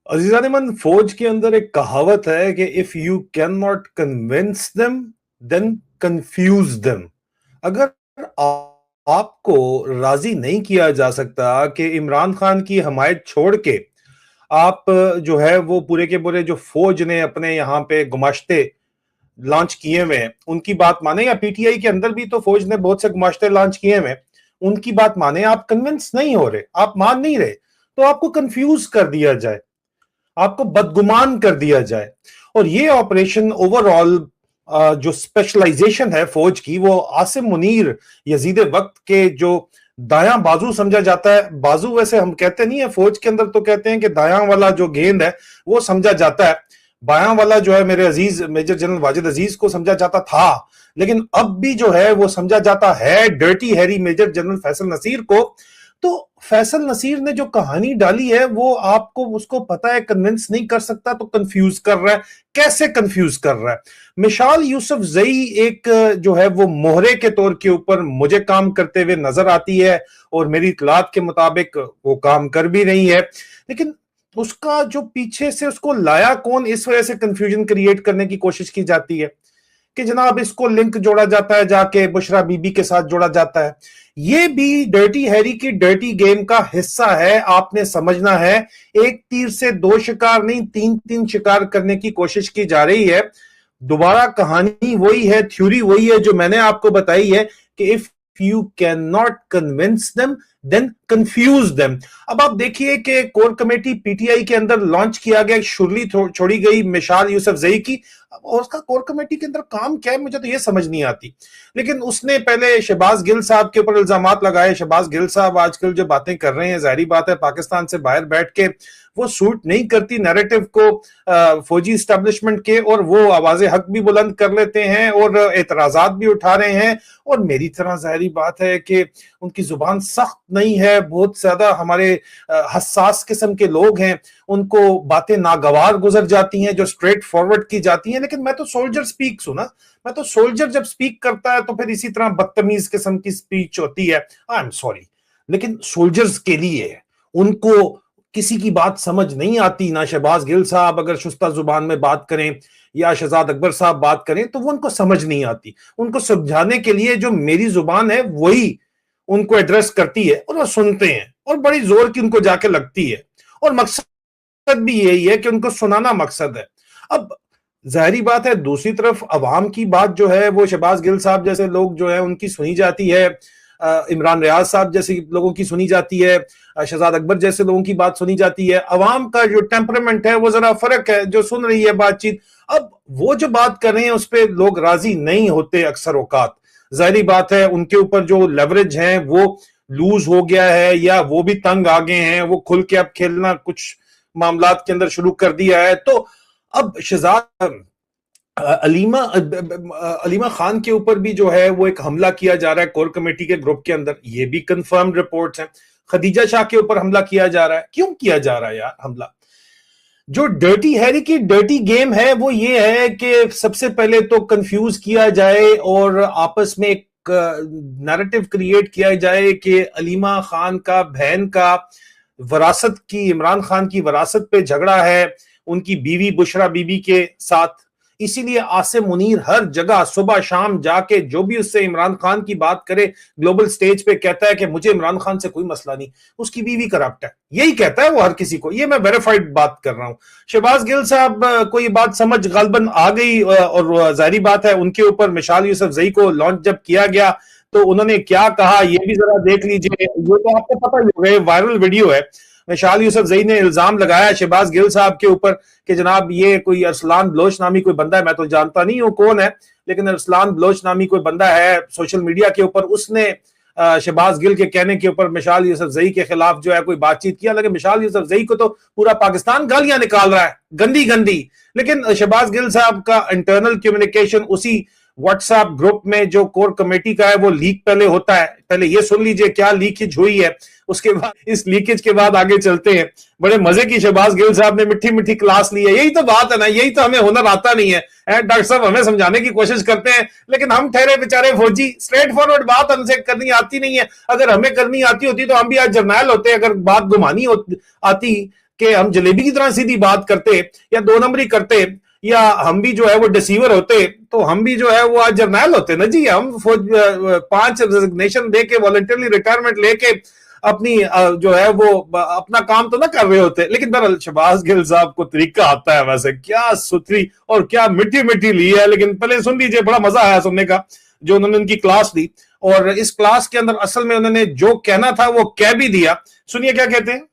अजीजान फौज के अंदर एक कहावत है कि if you can not convince them then confuse them. अगर आपको राजी नहीं किया जा सकता कि इमरान खान की हमायत छोड़ के आप जो है वो पूरे के पूरे जो फौज ने अपने यहाँ पे गुमाश्ते लॉन्च किए हुए हैं उनकी बात माने, या पीटीआई के अंदर भी तो फौज ने बहुत से गुमाश्ते लॉन्च किए हुए हैं, उनकी बात माने, आप कन्विंस नहीं हो रहे, आप मान नहीं रहे, तो आपको कंफ्यूज कर दिया जाए, आपको बदगुमान कर दिया जाए। और ये ऑपरेशन ओवरऑल जो स्पेशलाइजेशन है फौज की, वो आसिम मुनीर यजीद वक्त के जो दायां बाजू समझा जाता है, बाजू वैसे हम कहते नहीं है फौज के अंदर, तो कहते हैं कि दायां वाला जो गेंद है वो समझा जाता है, बायां वाला जो है मेरे अजीज मेजर जनरल वाजिद अजीज को समझा जाता था, लेकिन अब भी जो है वो समझा जाता है dirty Harry major general Faisal Naseer को। तो फैसल नसीर ने जो कहानी डाली है वो आपको उसको पता है कन्विंस नहीं कर सकता, तो कंफ्यूज कर रहा है। कैसे कंफ्यूज कर रहा है? मिशाल यूसुफ जई एक जो है वो मोहरे के तौर के ऊपर मुझे काम करते हुए नजर आती है, और मेरी इतलात के मुताबिक वो काम कर भी रही है, लेकिन उसका जो पीछे से उसको लाया कौन, इस वजह से कंफ्यूजन क्रिएट करने की कोशिश की जाती है कि जनाब इसको लिंक जोड़ा जाता है, जाके बुशरा बीबी के साथ जोड़ा जाता है। ये भी डर्टी हैरी की डर्टी गेम का हिस्सा है, आपने समझना है। एक तीर से दो शिकार नहीं, तीन तीन शिकार करने की कोशिश की जा रही है। दोबारा कहानी वही है, थ्योरी वही है जो मैंने आपको बताई है कि if you can not convince them then confuse them. अब आप देखिए कि कोर कमेटी पीटीआई के अंदर लॉन्च किया गया, शुरली छोड़ी गई मिशाल यूसुफ जई की, और उसका कोर कमेटी के अंदर काम क्या है मुझे तो ये समझ नहीं आती। लेकिन उसने पहले शहबाज गिल साहब के ऊपर इल्जामात लगाए। शहबाज गिल साहब आजकल जो बातें कर रहे हैं, जाहिर बात है पाकिस्तान से बाहर बैठ के वो सूट नहीं करती नैरेटिव को फौजी स्टैब्लिशमेंट के, और वो आवाज हक भी बुलंद कर लेते हैं और एतराजात भी उठा रहे हैं। और मेरी तरह जाहिर बात है कि उनकी जुबान सख्त नहीं है, बहुत ज्यादा हमारे हसास किस्म के लोग हैं, उनको बातें नागवार गुजर जाती हैं जो स्ट्रेट फॉरवर्ड की जाती हैं। लेकिन मैं तो सोल्जर स्पीक हूं ना, मैं तो सोल्जर जब स्पीक करता है तो फिर इसी तरह बदतमीज किस्म की स्पीच होती है। आई एम सॉरी, लेकिन सोल्जर्स के लिए उनको किसी की बात समझ नहीं आती ना। शहबाज गिल साहब अगर शुस्ता जुबान में बात करें या शहजाद अकबर साहब बात करें तो वो उनको समझ नहीं आती। उनको समझाने के लिए जो मेरी जुबान है वही उनको एड्रेस करती है, और वो सुनते हैं और बड़ी जोर की उनको जाके लगती है, और मकसद भी यही है कि उनको सुनाना मकसद है। अब जाहिर बात है दूसरी तरफ अवाम की बात जो है वो शहबाज गिल साहब जैसे लोग जो है उनकी सुनी जाती है, इमरान रियाज साहब जैसे लोगों की सुनी जाती है, शहजाद अकबर जैसे लोगों की बात सुनी जाती है। अवाम का जो टेम्परामेंट है वो जरा फर्क है, जो सुन रही है बातचीत। अब वो जो बात कर रहे हैं उस पर लोग राजी नहीं होते अक्सर औकात। जाहिर बात है उनके ऊपर जो लेवरेज है वो लूज हो गया है, या वो भी तंग आ गए हैं, वो खुल के अब खेलना कुछ मामलात के अंदर शुरू कर दिया है। तो अब शहजाद अलीमा अलीमा खान के ऊपर भी जो है वो एक हमला किया जा रहा है कोर कमेटी के ग्रुप के अंदर, ये भी कंफर्म रिपोर्ट्स हैं। खदीजा शाह के ऊपर हमला किया जा रहा है। क्यों किया जा रहा है यार हमला? जो डर्टी हैरी की डर्टी गेम है वो ये है कि सबसे पहले तो कंफ्यूज किया जाए और आपस में एक नैरेटिव क्रिएट किया जाए कि अलीमा खान का बहन का वरासत की, इमरान खान की वरासत पे झगड़ा है उनकी बीवी बुशरा बीबी के साथ। इसीलिए आसिम मुनीर हर जगह सुबह शाम जाके जो भी उससे इमरान खान की बात करे ग्लोबल स्टेज पे कहता है कि मुझे इमरान खान से कोई मसला नहीं, उसकी बीवी करप्ट है, यही कहता है वो हर किसी को। ये मैं वेरीफाइड बात कर रहा हूं। शहबाज गिल साहब को ये बात समझ गालबन आ गई, और जाहिर बात है उनके ऊपर मिशाल यूसुफ जई को लॉन्च जब किया गया तो उन्होंने क्या कहा ये भी जरा देख लीजिए। ये तो आपको पता ही होगा, वायरल वीडियो है। मिशाल यूसुफ जई ने इल्जाम लगाया शहबाज गिल साहब के ऊपर कि जनाब ये कोई अरसलान बलोच नामी कोई बंदा है, मैं तो जानता नहीं हूं कौन है, लेकिन अरसलान बलोच नामी कोई बंदा है सोशल मीडिया के ऊपर, उसने शहबाज गिल के कहने के ऊपर मिशाल यूसुफ जई के खिलाफ जो है कोई बातचीत किया। लेकिन मिशाल यूसुफ जई को तो पूरा पाकिस्तान गालियां निकाल रहा है, गंदी गंदी। लेकिन शहबाज गिल साहब का इंटरनल कम्युनिकेशन उसी व्हाट्सएप ग्रुप में जो कोर कमेटी का है वो लीक पहले होता है। पहले ये सुन लीजिए क्या लीकेज हुई है, उसके बाद इस लीकेज के बाद आगे चलते हैं। बड़े मजे की शहबाज गिल साहब ने मिट्टी मिट्टी क्लास ली है। यही तो बात है ना, यही तो हमें हुनर आता नहीं है। डॉक्टर साहब हमें समझाने की कोशिश करते हैं, लेकिन हम ठहरे बेचारे फौजी, स्ट्रेट फॉरवर्ड बात हमसे करनी आती नहीं है। अगर हमें करनी आती होती तो हम भी आज जर्नैल होते। अगर बात घुमानी आती कि हम जलेबी की तरह सीधी बात करते या दो नंबरी करते या हम भी जो है वो डिसीवर होते तो हम भी जो है वो आज जर्नैल होते ना जी। हम 5 रेजिग्नेशन देके वॉलंटियरली रिटायरमेंट लेके अपनी जो है वो अपना काम तो ना कर रहे होते। लेकिन बहरहाल शहबाज गिल साहब को तरीका आता है, वैसे क्या सुथरी और क्या मिट्टी मिट्टी ली है। लेकिन पहले सुन लीजिए, बड़ा मजा आया सुनने का जो उन्होंने उनकी क्लास दी, और इस क्लास के अंदर असल में उन्होंने जो कहना था वो कह भी दिया। सुनिए क्या कहते हैं।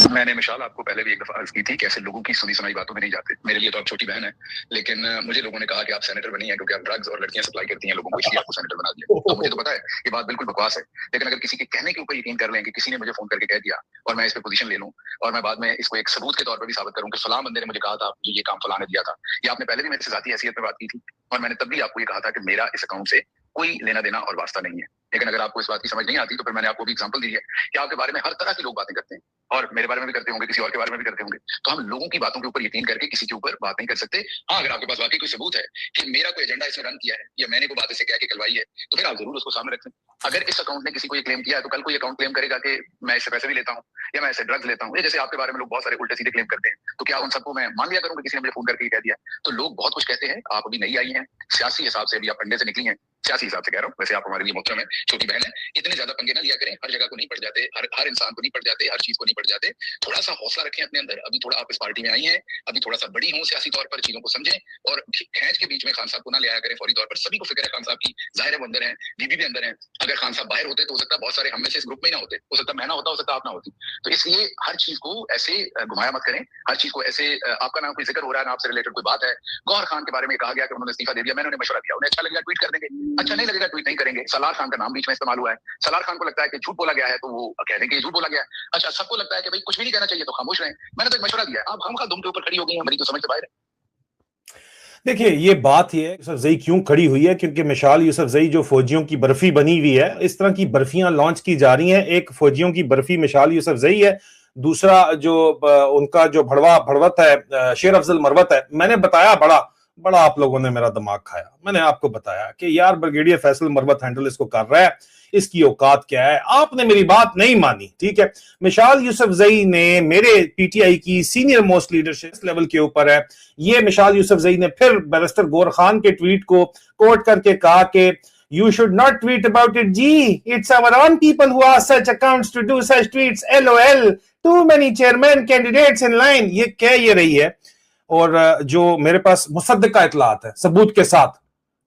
मैंने मिशाल आपको पहले भी एक दफा अर्ज की थी, कैसे लोगों की सुनी सुनाई बातों में नहीं जाते। मेरे लिए तो आप छोटी बहन है, लेकिन मुझे लोगों ने कहा कि आप सेनेटर बनी है क्योंकि आप ड्रग्स और लड़कियां सप्लाई करती हैं लोगों को, इसलिए आपको सेनेटर बना दिया। तो मुझे तो पता है ये बात बिल्कुल बकवास है, लेकिन अगर किसी के कहने के ऊपर यकीन कर लें कि किसी ने मुझे फोन करके कह दिया और मैं इस पर पोजीशन ले लूं और मैं बाद में इसको एक सबूत के तौर पर भी साबित करूं कि फलां बंदे ने मुझे कहा था ये काम फलां ने दिया था, या आपने पहले भी मेरे से जाती हैसियत में बात की थी और मैंने तब भी आपको ये कहा था कि मेरा इस अकाउंट से कोई लेना देना और वास्ता नहीं है। लेकिन अगर आपको इस बात की समझ नहीं आती तो फिर मैंने आपको भी एग्जांपल दी है कि आपके बारे में हर तरह के लोग बातें करते हैं और मेरे बारे में भी करते होंगे, किसी और के बारे में भी करते होंगे। तो हम लोगों की बातों के ऊपर यकीन करके किसी के ऊपर बात नहीं कर सकते। हाँ, अगर आपके पास वाकई कोई सबूत है कि मेरा कोई एजेंडा इसमें रन किया है या मैंने कोई बातें से कह के करवाई है तो फिर आप जरूर उसको सामने रखें। अगर इस अकाउंट ने किसी को ये क्लेम किया है तो कल को ये अकाउंट क्लेम करेगा कि मैं इससे पैसे भी लेता हूँ या मैं इससे ड्रग्स लेता हूँ, जैसे आपके बारे में लोग बहुत सारे उल्टे सीधे क्लेम करते हैं। तो क्या उन सबको मैं मान लिया करूंगा किसी ने मुझे फोन करके कह दिया? तो लोग बहुत कुछ कहते हैं। आप अभी नई आई हैं, सियासी हिसाब से अभी आप अंडे से निकली हैं, सियासी हिसाब से कह रहा हूँ, वैसे आप हमारे लिए मोहतरम है, छोटी बहन है। इतने ज्यादा पंगे ना लिया करें, हर जगह को नहीं पड़ जाते, हर इंसान को नहीं पड़ जाते, हर चीज को नहीं पड़ जाते। थोड़ा सा हौसला रखें अपने अंदर। अभी थोड़ा आप इस पार्टी में आई हैं, अभी थोड़ा सा बड़ी हों सियासी तौर पर, चीजों को समझें और खींच के बीच में खान साहब को ना ले आया करें फौरी तौर पर। सभी को फिक्र है खान साहब की, जाहिर है वो अंदर है, बीबी भी अंदर है। अगर खान साहब बाहर होते तो हो सकता है बहुत सारे हम में से इस ग्रुप में ही ना होते, हो सकता मैं ना होता, हो सकता आप ना होती। तो इसलिए हर चीज को ऐसे घुमाया मत करें, हर चीज को ऐसे आपका नाम कोई जिक्र हो रहा है ना, आपसे रिलेटेड कोई बात है। गौहर खान के बारे में कहा गया कि उन्होंने इस्तीफा दे दिया, मैंने उन्हें मशवरा दिया, उन्हें अच्छा लगेगा ट्वीट कर देंगे, अच्छा नहीं लगेगा ट्वीट नहीं करेंगे। सलार खान का नाम बीच में इस्तेमाल हुआ है, सलार खान को लगता है कि झूठ बोला गया है तो वो कह देंगे कि झूठ बोला गया है। अच्छा, सबको लगता है कि भाई कुछ भी नहीं कहना चाहिए तो खामोश रहें। मैंने तो एक मशवरा दिया, आप हम दुम के ऊपर खड़ी हो गई हैं, हमारी तो समझ से बाहर है। देखिए, ये बात ही है यूसुफजई क्यों खड़ी हुई है, क्योंकि मिसाल यूसुफजई जो फौजियों की बर्फी बनी हुई है, इस तरह की बर्फियां लॉन्च की जा रही हैं। एक फौजियों की बर्फी मिसाल यूसुफजई है, दूसरा जो उनका जो भड़वत है शेर अफजल मरवत है। मैंने बताया बड़ा बड़ा आप लोगों ने मेरा दिमाग खाया। मैंने आपको बताया कि यार ब्रिगेडियर फैसल मरवत हैंडल इसको कर रहा है, इसकी औकात क्या है। आपने मेरी बात नहीं मानी, ठीक है। मिसाल यूसुफजई ने मेरे पीटीआई की सीनियर मोस्ट लीडरशिप लेवल के ऊपर है, ये मिसाल यूसुफजई ने फिर बैरिस्टर गौर खान के ट्वीट को कोट करके कहा कि You should not tweet about it, G. It's our own people who ask such accounts to do such tweets. LOL. Too many chairman candidates in line. ये कह ये रही है। और जो मेरे पास मुसद्दका इतलात है सबूत के साथ,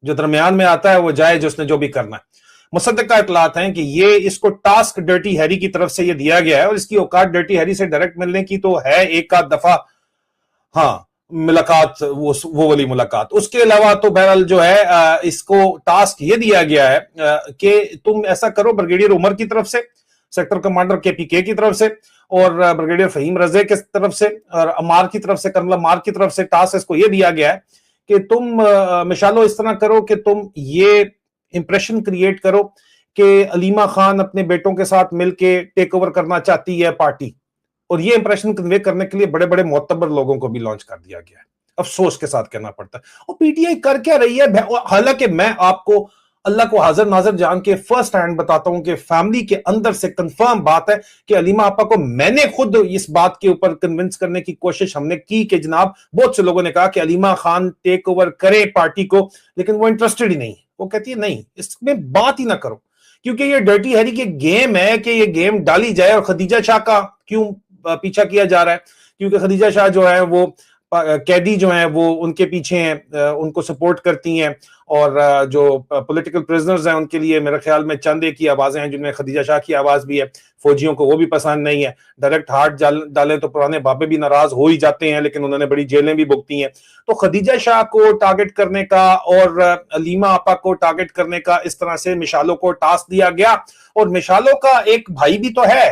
जो दरमियान में आता है वो जाए जिसने जो भी करना है। मुसद्दका इतलात हैं कि ये इसको टास्क डर्टी हैरी की तरफ से ये दिया गया है और इसकी औकात डर्टी हैरी से डायरेक्ट मिलने की तो है एक आध दफा, हाँ, मुलाकात, वो वाली मुलाकात। उसके अलावा तो बहरहाल जो है इसको टास्क ये दिया गया है कि तुम ऐसा करो ब्रिगेडियर उमर की तरफ से, सेक्टर कमांडर केपीके की तरफ से और ब्रिगेडियर फहीम रजे की तरफ से और अमार की तरफ से, कर्नल अमार की तरफ से टास्क इसको ये दिया गया है कि तुम मिशालो इस तरह करो कि तुम ये इंप्रेशन क्रिएट करो कि अलीमा खान अपने बेटों के साथ मिलके टेक ओवर करना चाहती है पार्टी, और ये इंप्रेशन कन्वे करने के लिए बड़े बड़े मोतबर लोगों को भी लॉन्च कर दिया गया है। अफसोस के साथ कहना पड़ता है। और पीटीआई कर क्या रही है, हालांकि मैं आपको अल्लाह को हाजिर नाजिर जान के फर्स्ट हैंड बताता हूं कि फैमिली के अंदर से कंफर्म बात है कि अलीमा आपा को मैंने खुद इस बात के ऊपर कन्विंस करने की कोशिश हमने की कि जनाब, बहुत से लोगों ने कहा कि अलीमा खान टेक ओवर करे पार्टी को, लेकिन वो इंटरेस्टेड ही नहीं। वो कहती है नहीं, इसमें बात ही ना करो, क्योंकि ये डर्टी हैरी की गेम है कि ये गेम डाली जाए। और खदीजा शाह का क्यों पीछा किया जा रहा है? क्योंकि खदीजा शाह जो है वो कैदी जो है वो उनके पीछे हैं, उनको सपोर्ट करती हैं, और जो पॉलिटिकल प्रिजनर्स हैं उनके लिए मेरे ख्याल में चंद एक ही आवाजें हैं जिनमें खदीजा शाह की आवाज भी है। फौजियों को वो भी पसंद नहीं है। डायरेक्ट हाथ डालें तो पुराने बाबे भी नाराज हो ही जाते हैं, लेकिन उन्होंने बड़ी जेलें भी भुगती हैं। तो खदीजा शाह को टारगेट करने का और अलीमा आपा को टारगेट करने का इस तरह से मिशालों को टास्क दिया गया। और मिशालों का एक भाई भी तो है,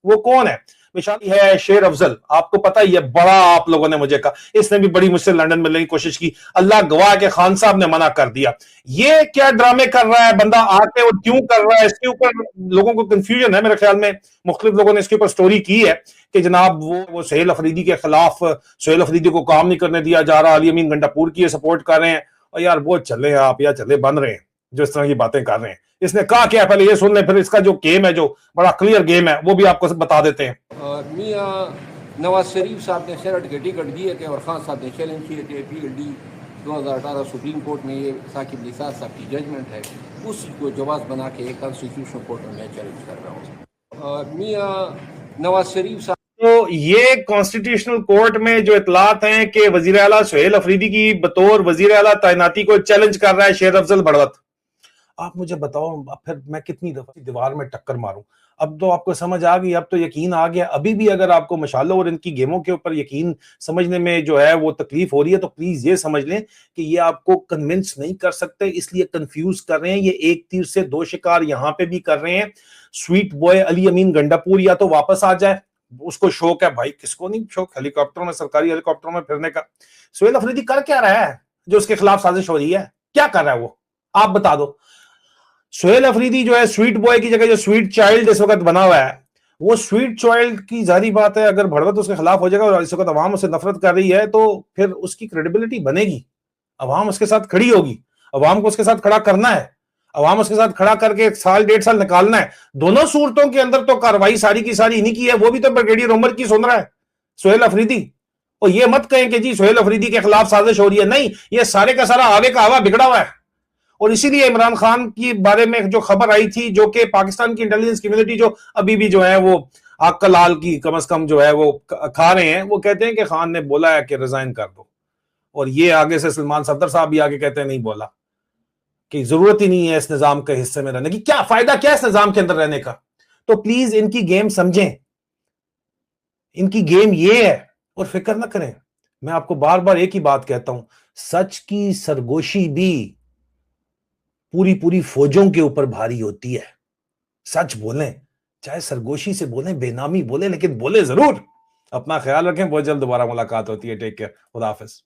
वो कौन है? मिसाल है शेर अफजल, आपको पता ही है, बड़ा आप लोगों ने मुझे कहा, इसने भी बड़ी मुझसे लंदन मिलने की कोशिश की, अल्लाह गवाह के खान साहब ने मना कर दिया। ये क्या ड्रामे कर रहा है बंदा आके, और क्यों कर रहा है? इसके ऊपर लोगों को कंफ्यूजन है। मेरे ख्याल में मुख्तलिफ लोगों ने इसके ऊपर स्टोरी की है कि जनाब वो सुहेल अफरीदी के खिलाफ, सुहेल अफरीदी को काम नहीं करने दिया जा रहा, अली अमीन गंडापुर की सपोर्ट कर रहे हैं। और यार वो चले आप या चले बन रहे हैं जो इस तरह की बातें कर रहे हैं। इसने कहा क्या, पहले ये सुन ले, फिर इसका जो गेम है, जो बड़ा क्लियर गेम है, वो भी आपको बता देते हैं। मियां नवाज शरीफ साहब ने सेनेट के टिकट दिए थे और खान साहब ने चैलेंज किए थे। PLD 2018 सुप्रीम कोर्ट में ये साकिब निसार साहब की जजमेंट है, उसको जवाब बना के कॉन्स्टिट्यूशनल कोर्ट में मैं चैलेंज कर रहा हूँ। मियाँ नवाज शरीफ साहब तो ये कॉन्स्टिट्यूशनल कोर्ट में जो इतलात हैं कि वजीर आला सुहेल अफरीदी की बतौर वजीर आला तैनाती को चैलेंज कर रहा है शेर अफजल बड़वत। आप मुझे बताओ अब फिर मैं कितनी दफा दीवार में टक्कर मारूं? अब तो आपको समझ आ गई, अब तो यकीन आ गया। अभी भी अगर आपको मशालों और इनकी गेमों के ऊपर यकीन समझने में जो है वो तकलीफ हो रही है, तो प्लीज ये समझ लें कि ये आपको कन्विंस नहीं कर सकते, इसलिए कंफ्यूज कर रहे हैं। ये एक तीर से दो शिकार यहां पे भी कर रहे हैं। स्वीट बॉय अली अमीन गंडापुर या तो वापस आ जाए, उसको शौक है भाई, किसको नहीं शौक हेलीकॉप्टर में, सरकारी हेलीकॉप्टर में फिरने का। सुहेल अफरीदी कर क्या रहा है जो उसके खिलाफ साजिश हो रही है? क्या कर रहा है वो, आप बता दो। सुहेल अफरीदी जो है स्वीट बॉय की जगह जो स्वीट चाइल्ड इस वक्त बना हुआ है, वो स्वीट चाइल्ड की जारी बात है अगर भड़वत उसके खिलाफ हो जाएगा और इस वक्त अवाम उससे नफरत कर रही है, तो फिर उसकी क्रेडिबिलिटी बनेगी, अवाम उसके साथ खड़ी होगी, अवाम को उसके साथ खड़ा करना है, अवाम उसके साथ खड़ा करके 1 साल 1.5 साल निकालना है। दोनों सूरतों के अंदर तो कार्रवाई सारी की सारी इन्हीं की है। वो भी तो ब्रिगेडियर उमर की सुन रहा है सुहेल अफरीदी। और ये मत कहें कि जी सुहेल अफरीदी के खिलाफ साजिश हो रही है, नहीं, ये सारे का सारा आवे का आवा बिगड़ा हुआ है। और इसीलिए इमरान खान के बारे में जो खबर आई थी, जो कि पाकिस्तान की इंटेलिजेंस कम्युनिटी जो अभी भी जो है वो आग का लाल की कम से कम जो है वो खा रहे हैं, वो कहते हैं कि खान ने बोला है कि रिजाइन कर दो। और ये आगे से सलमान सफदर साहब भी आगे कहते हैं नहीं बोला, कि जरूरत ही नहीं है इस निजाम के हिस्से में रहने की, क्या फायदा क्या इस निजाम के अंदर रहने का। तो प्लीज इनकी गेम समझें, इनकी गेम ये है और फिक्र ना करें। मैं आपको बार बार एक ही बात कहता हूं, सच की सरगोशी भी पूरी पूरी फौजों के ऊपर भारी होती है। सच बोलें, चाहे सरगोशी से बोलें, बेनामी बोलें, लेकिन बोले जरूर। अपना ख्याल रखें, बहुत जल्द दोबारा मुलाकात होती है। टेक केयर, खुदा हाफिज।